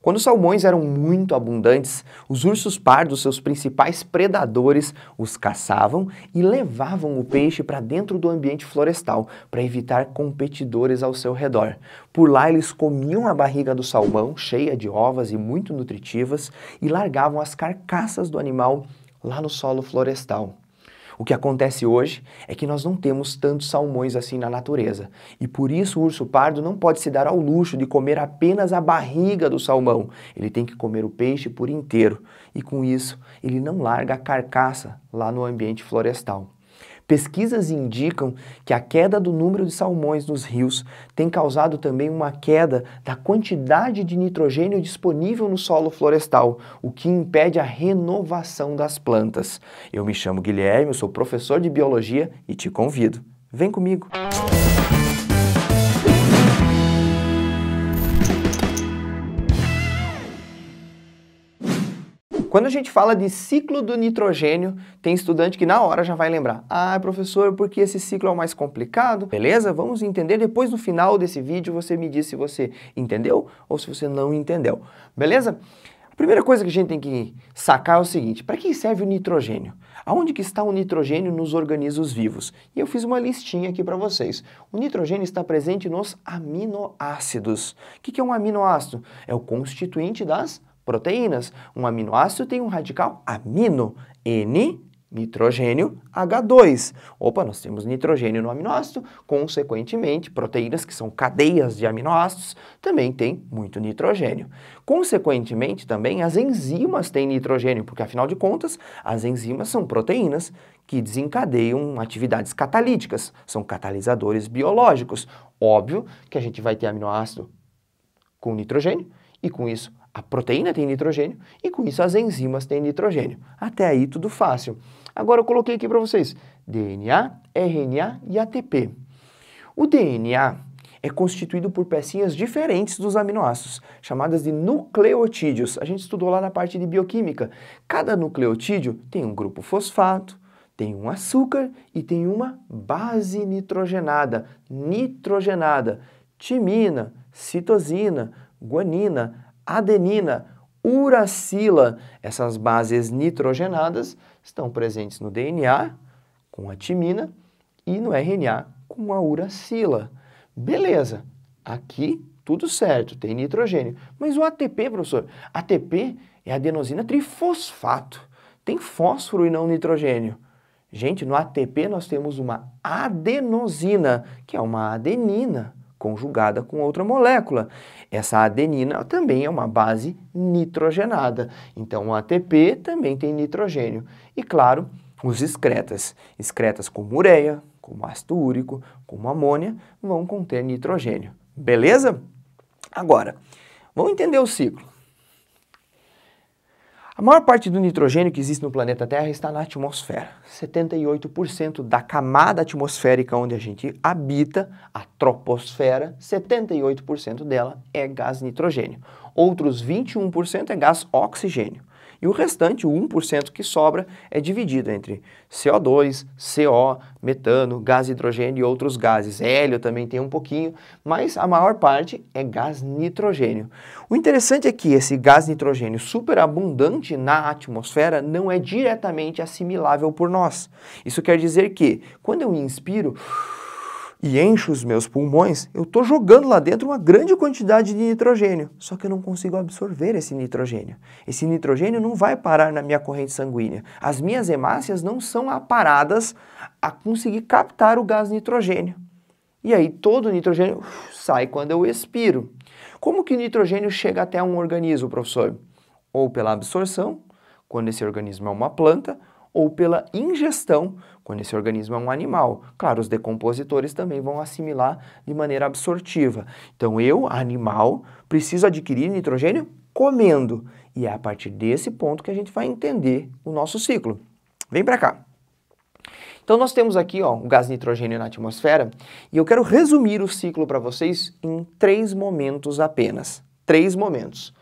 Quando os salmões eram muito abundantes, os ursos pardos, seus principais predadores, os caçavam e levavam o peixe para dentro do ambiente florestal, para evitar competidores ao seu redor. Por lá eles comiam a barriga do salmão, cheia de ovas e muito nutritivas, e largavam as carcaças do animal lá no solo florestal. O que acontece hoje é que nós não temos tantos salmões assim na natureza, e por isso o urso pardo não pode se dar ao luxo de comer apenas a barriga do salmão. Ele tem que comer o peixe por inteiro, e com isso ele não larga a carcaça lá no ambiente florestal. Pesquisas indicam que a queda do número de salmões nos rios tem causado também uma queda da quantidade de nitrogênio disponível no solo florestal, o que impede a renovação das plantas. Eu me chamo Guilherme, eu sou professor de biologia e te convido. Vem comigo! Quando a gente fala de ciclo do nitrogênio, tem estudante que na hora já vai lembrar. Ah, professor, porque esse ciclo é o mais complicado? Beleza? Vamos entender. Depois, no final desse vídeo, você me diz se você entendeu ou se você não entendeu. Beleza? A primeira coisa que a gente tem que sacar é o seguinte: para que serve o nitrogênio? Aonde que está o nitrogênio nos organismos vivos? E eu fiz uma listinha aqui para vocês. O nitrogênio está presente nos aminoácidos. O que é um aminoácido? É o constituinte das proteínas. Um aminoácido tem um radical amino, N, nitrogênio, H2. Opa, nós temos nitrogênio no aminoácido, consequentemente, proteínas que são cadeias de aminoácidos também têm muito nitrogênio. Consequentemente, também as enzimas têm nitrogênio, porque afinal de contas, as enzimas são proteínas que desencadeiam atividades catalíticas, são catalisadores biológicos. Óbvio que a gente vai ter aminoácido com nitrogênio e com isso a proteína tem nitrogênio e com isso as enzimas têm nitrogênio. Até aí tudo fácil. Agora eu coloquei aqui para vocês DNA, RNA e ATP. O DNA é constituído por pecinhas diferentes dos aminoácidos, chamadas de nucleotídeos. A gente estudou lá na parte de bioquímica. Cada nucleotídeo tem um grupo fosfato, tem um açúcar e tem uma base nitrogenada, timina, citosina, guanina, adenina, uracila. Essas bases nitrogenadas estão presentes no DNA, com a timina, e no RNA, com a uracila. Beleza, aqui tudo certo, tem nitrogênio. Mas o ATP, professor? ATP é adenosina trifosfato. Tem fósforo e não nitrogênio. Gente, no ATP nós temos uma adenosina, que é uma adenina conjugada com outra molécula. Essa adenina também é uma base nitrogenada. Então, o ATP também tem nitrogênio. E, claro, os excretas. Excretas como ureia, como ácido úrico, como amônia, vão conter nitrogênio. Beleza? Agora, vamos entender o ciclo. A maior parte do nitrogênio que existe no planeta Terra está na atmosfera. 78% da camada atmosférica onde a gente habita, a troposfera, 78% dela é gás nitrogênio. Outros 21% é gás oxigênio. E o restante, o 1% que sobra, é dividido entre CO2, CO, metano, gás hidrogênio e outros gases. Hélio também tem um pouquinho, mas a maior parte é gás nitrogênio. O interessante é que esse gás nitrogênio superabundante na atmosfera não é diretamente assimilável por nós. Isso quer dizer que, quando eu inspiro e encho os meus pulmões, eu estou jogando lá dentro uma grande quantidade de nitrogênio, só que eu não consigo absorver esse nitrogênio. Esse nitrogênio não vai parar na minha corrente sanguínea. As minhas hemácias não são aparadas a conseguir captar o gás nitrogênio. E aí todo o nitrogênio sai quando eu expiro. Como que o nitrogênio chega até um organismo, professor? Ou pela absorção, quando esse organismo é uma planta, ou pela ingestão, quando esse organismo é um animal. Claro, os decompositores também vão assimilar de maneira absortiva. Então eu, animal, preciso adquirir nitrogênio comendo. E é a partir desse ponto que a gente vai entender o nosso ciclo. Vem para cá. Então nós temos aqui o gás nitrogênio na atmosfera e eu quero resumir o ciclo para vocês em 3 momentos apenas. 3 momentos.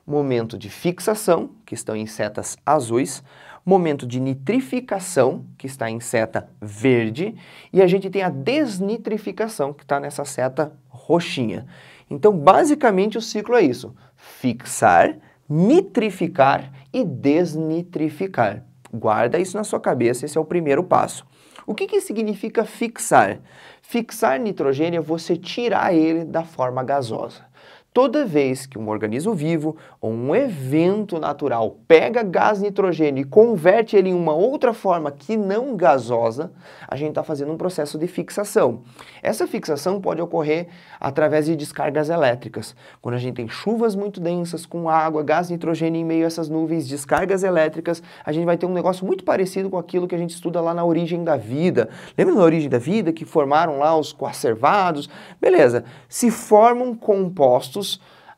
Momento de fixação, que estão em setas azuis, momento de nitrificação, que está em seta verde, e a gente tem a desnitrificação, que está nessa seta roxinha. Então, basicamente, o ciclo é isso. Fixar, nitrificar e desnitrificar. Guarda isso na sua cabeça, esse é o primeiro passo. O que significa fixar? Fixar nitrogênio é você tirar ele da forma gasosa. Toda vez que um organismo vivo ou um evento natural pega gás nitrogênio e converte ele em uma outra forma que não gasosa, a gente está fazendo um processo de fixação. Essa fixação pode ocorrer através de descargas elétricas. Quando a gente tem chuvas muito densas, com água, gás nitrogênio em meio a essas nuvens, descargas elétricas, a gente vai ter um negócio muito parecido com aquilo que a gente estuda lá na origem da vida. Lembra da origem da vida que formaram lá os coacervados? Beleza, se formam compostos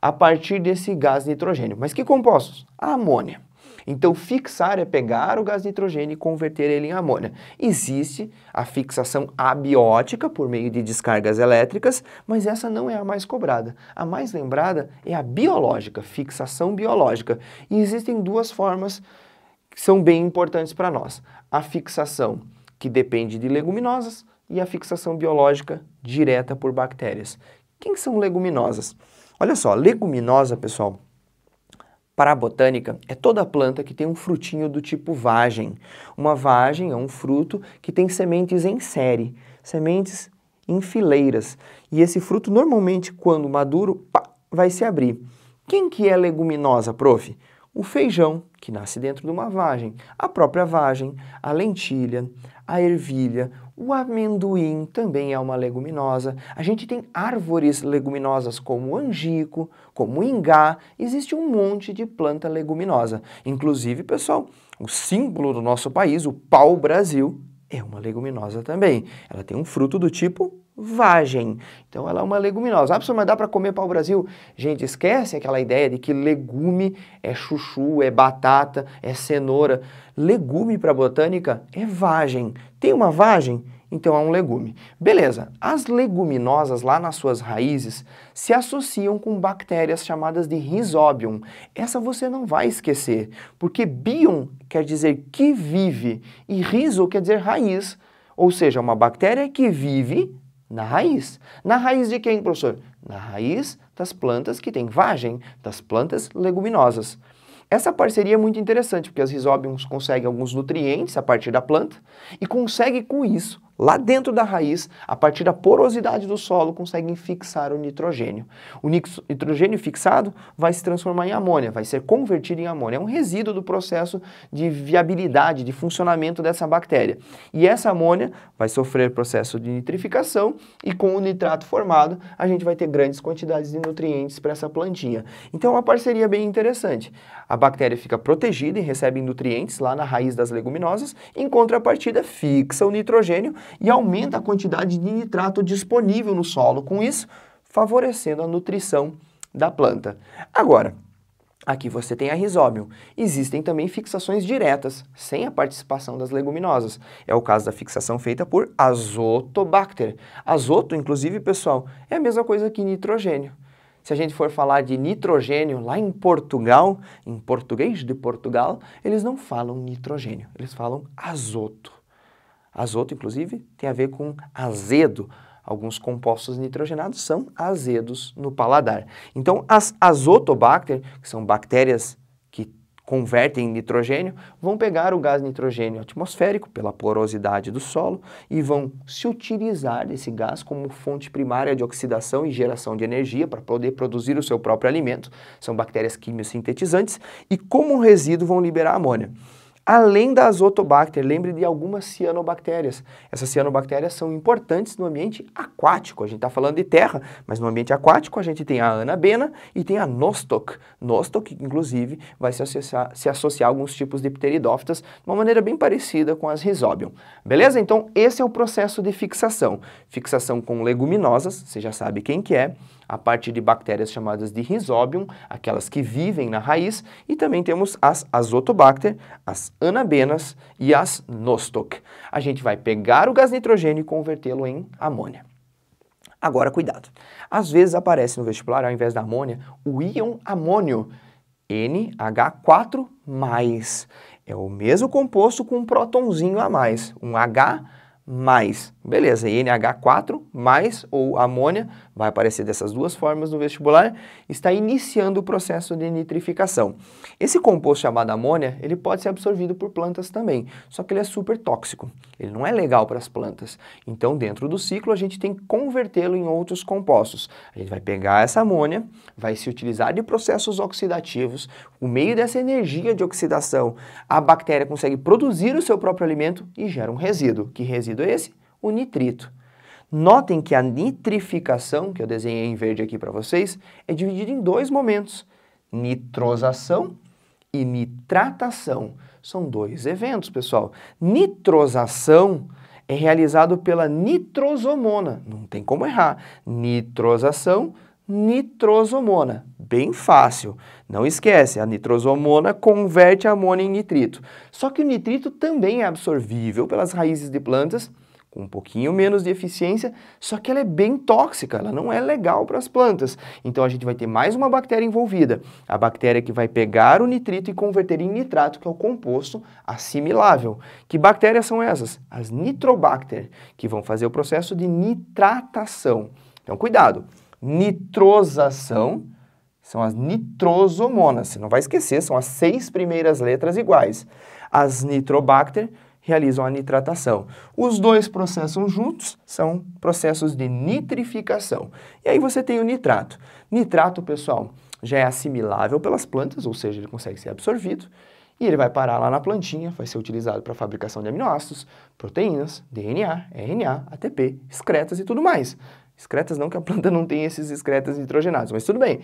a partir desse gás nitrogênio. Mas que compostos? A amônia. Então, fixar é pegar o gás nitrogênio e converter ele em amônia. Existe a fixação abiótica por meio de descargas elétricas, mas essa não é a mais cobrada. A mais lembrada é a biológica, fixação biológica. E existem duas formas que são bem importantes para nós. A fixação que depende de leguminosas e a fixação biológica direta por bactérias. Quem são leguminosas? Olha só, leguminosa, pessoal, para a botânica, é toda planta que tem um frutinho do tipo vagem. Uma vagem é um fruto que tem sementes em série, sementes em fileiras. E esse fruto, normalmente, quando maduro, vai se abrir. Quem que é leguminosa, prof? O feijão, que nasce dentro de uma vagem, a própria vagem, a lentilha, a ervilha, o amendoim também é uma leguminosa. A gente tem árvores leguminosas como o angico, como o ingá. Existe um monte de planta leguminosa. Inclusive, pessoal, o símbolo do nosso país, o pau-brasil, é uma leguminosa também. Ela tem um fruto do tipo vagem. Então, ela é uma leguminosa. Ah, professor, mas dá para comer pau-brasil? Gente, esquece aquela ideia de que legume é chuchu, é batata, é cenoura. Legume para botânica é vagem. Tem uma vagem? Então é um legume. Beleza, as leguminosas lá nas suas raízes se associam com bactérias chamadas de Rhizobium. Essa você não vai esquecer, porque bium quer dizer que vive e rhizo quer dizer raiz, ou seja, uma bactéria que vive na raiz. Na raiz de quem, professor? Na raiz das plantas que têm vagem, das plantas leguminosas. Essa parceria é muito interessante, porque as Rhizobiums conseguem alguns nutrientes a partir da planta e conseguem com isso, lá dentro da raiz, a partir da porosidade do solo, conseguem fixar o nitrogênio. O nitrogênio fixado vai se transformar em amônia, vai ser convertido em amônia. É um resíduo do processo de viabilidade, de funcionamento dessa bactéria. E essa amônia vai sofrer processo de nitrificação e com o nitrato formado, a gente vai ter grandes quantidades de nutrientes para essa plantinha. Então é uma parceria bem interessante. A bactéria fica protegida e recebe nutrientes lá na raiz das leguminosas, em contrapartida fixa o nitrogênio e aumenta a quantidade de nitrato disponível no solo, com isso favorecendo a nutrição da planta. Agora, aqui você tem a Rhizobium. Existem também fixações diretas, sem a participação das leguminosas. É o caso da fixação feita por Azotobacter. Azoto, inclusive, pessoal, é a mesma coisa que nitrogênio. Se a gente for falar de nitrogênio lá em Portugal, em português de Portugal, eles não falam nitrogênio, eles falam azoto. Azoto, inclusive, tem a ver com azedo. Alguns compostos nitrogenados são azedos no paladar. Então, as Azotobacter, que são bactérias que convertem em nitrogênio, vão pegar o gás nitrogênio atmosférico pela porosidade do solo e vão se utilizar desse gás como fonte primária de oxidação e geração de energia para poder produzir o seu próprio alimento. São bactérias quimiosintetizantes e, como resíduo, vão liberar amônia. Além da Azotobacter, lembre de algumas cianobactérias. Essas cianobactérias são importantes no ambiente aquático. A gente está falando de terra, mas no ambiente aquático a gente tem a Anabena e tem a Nostoc. Nostoc, inclusive, vai se associar a alguns tipos de pteridófitas de uma maneira bem parecida com as Rhizobium. Beleza? Então, esse é o processo de fixação. Fixação com leguminosas, você já sabe quem que é, a partir de bactérias chamadas de Rhizobium, aquelas que vivem na raiz, e também temos as Azotobacter, as Anabenas e as Nostoc. A gente vai pegar o gás nitrogênio e convertê-lo em amônia. Agora, cuidado. Às vezes aparece no vestibular, ao invés da amônia, o íon amônio, NH4+. É o mesmo composto com um prótonzinho a mais, um H+. Beleza, NH4 mais ou amônia, vai aparecer dessas duas formas no vestibular, está iniciando o processo de nitrificação. Esse composto chamado amônia, ele pode ser absorvido por plantas também, só que ele é super tóxico, ele não é legal para as plantas. Então, dentro do ciclo, a gente tem que convertê-lo em outros compostos. A gente vai pegar essa amônia, vai se utilizar de processos oxidativos, por meio dessa energia de oxidação, a bactéria consegue produzir o seu próprio alimento e gera um resíduo. Que resíduo é esse? O nitrito. Notem que a nitrificação, que eu desenhei em verde aqui para vocês, é dividida em dois momentos, nitrosação e nitratação. São dois eventos, pessoal. Nitrosação é realizado pela nitrosomona, não tem como errar. Nitrosação, nitrosomona, bem fácil. Não esquece, a nitrosomona converte a amônia em nitrito. Só que o nitrito também é absorvível pelas raízes de plantas, com um pouquinho menos de eficiência, só que ela é bem tóxica, ela não é legal para as plantas. Então a gente vai ter mais uma bactéria envolvida, a bactéria que vai pegar o nitrito e converter em nitrato, que é o composto assimilável. Que bactérias são essas? As nitrobacter, que vão fazer o processo de nitratação. Então cuidado, nitrosação são as nitrosomonas, você não vai esquecer, são as 6 primeiras letras iguais. As nitrobacter realizam a nitratação. Os dois processos juntos são processos de nitrificação. E aí você tem o nitrato. Nitrato, pessoal, já é assimilável pelas plantas, ou seja, ele consegue ser absorvido, e ele vai parar lá na plantinha, vai ser utilizado para a fabricação de aminoácidos, proteínas, DNA, RNA, ATP, excretas e tudo mais. Excretas não, que a planta não tem esses excretas nitrogenados, mas tudo bem.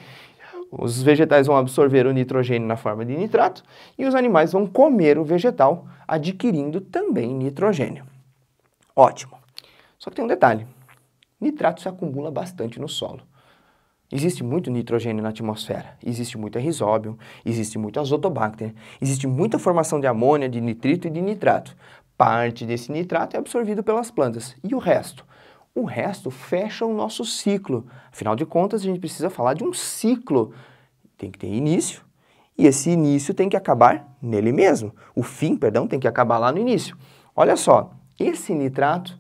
Os vegetais vão absorver o nitrogênio na forma de nitrato e os animais vão comer o vegetal, adquirindo também nitrogênio. Ótimo. Só que tem um detalhe. Nitrato se acumula bastante no solo. Existe muito nitrogênio na atmosfera, existe muito rizóbio, existe muito azotobacter, existe muita formação de amônia, de nitrito e de nitrato. Parte desse nitrato é absorvido pelas plantas. E o resto? O resto fecha o nosso ciclo. Afinal de contas, a gente precisa falar de um ciclo. Tem que ter início, e esse início tem que acabar nele mesmo. O fim, perdão, tem que acabar lá no início. Olha só, esse nitrato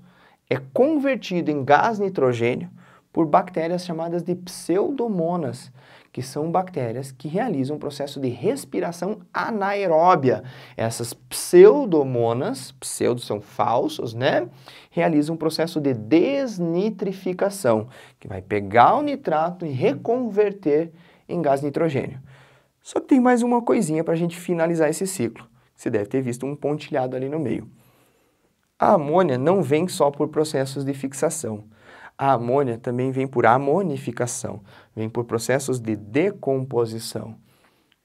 é convertido em gás nitrogênio por bactérias chamadas de pseudomonas, que são bactérias que realizam um processo de respiração anaeróbia. Essas pseudomonas, pseudos são falsos, né? Realizam um processo de desnitrificação, que vai pegar o nitrato e reconverter em gás nitrogênio. Só que tem mais uma coisinha para a gente finalizar esse ciclo. Você deve ter visto um pontilhado ali no meio. A amônia não vem só por processos de fixação. A amônia também vem por amonificação, vem por processos de decomposição.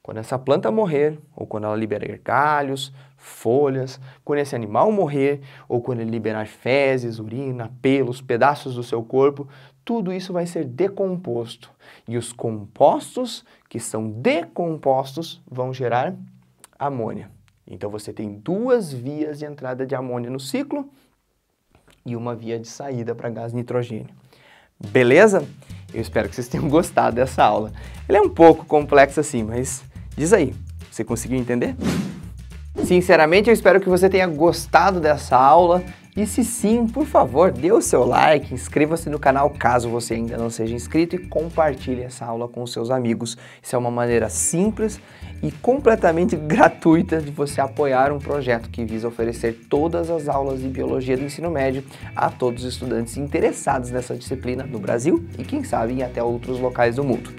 Quando essa planta morrer, ou quando ela liberar galhos, folhas, quando esse animal morrer, ou quando ele liberar fezes, urina, pelos, pedaços do seu corpo, tudo isso vai ser decomposto. E os compostos que são decompostos vão gerar amônia. Então você tem duas vias de entrada de amônia no ciclo e uma via de saída para gás nitrogênio. Beleza? Eu espero que vocês tenham gostado dessa aula. Ela é um pouco complexa assim, mas diz aí, você conseguiu entender? Sinceramente, eu espero que você tenha gostado dessa aula. E se sim, por favor, dê o seu like, inscreva-se no canal caso você ainda não seja inscrito e compartilhe essa aula com os seus amigos. Isso é uma maneira simples e completamente gratuita de você apoiar um projeto que visa oferecer todas as aulas de biologia do ensino médio a todos os estudantes interessados nessa disciplina no Brasil e, quem sabe, em até outros locais do mundo.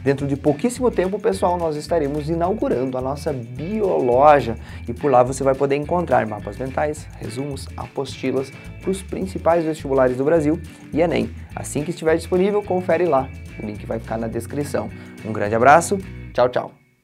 Dentro de pouquíssimo tempo, pessoal, nós estaremos inaugurando a nossa bioloja e por lá você vai poder encontrar mapas mentais, resumos, apostilas para os principais vestibulares do Brasil e Enem. Assim que estiver disponível, confere lá. O link vai ficar na descrição. Um grande abraço, tchau, tchau!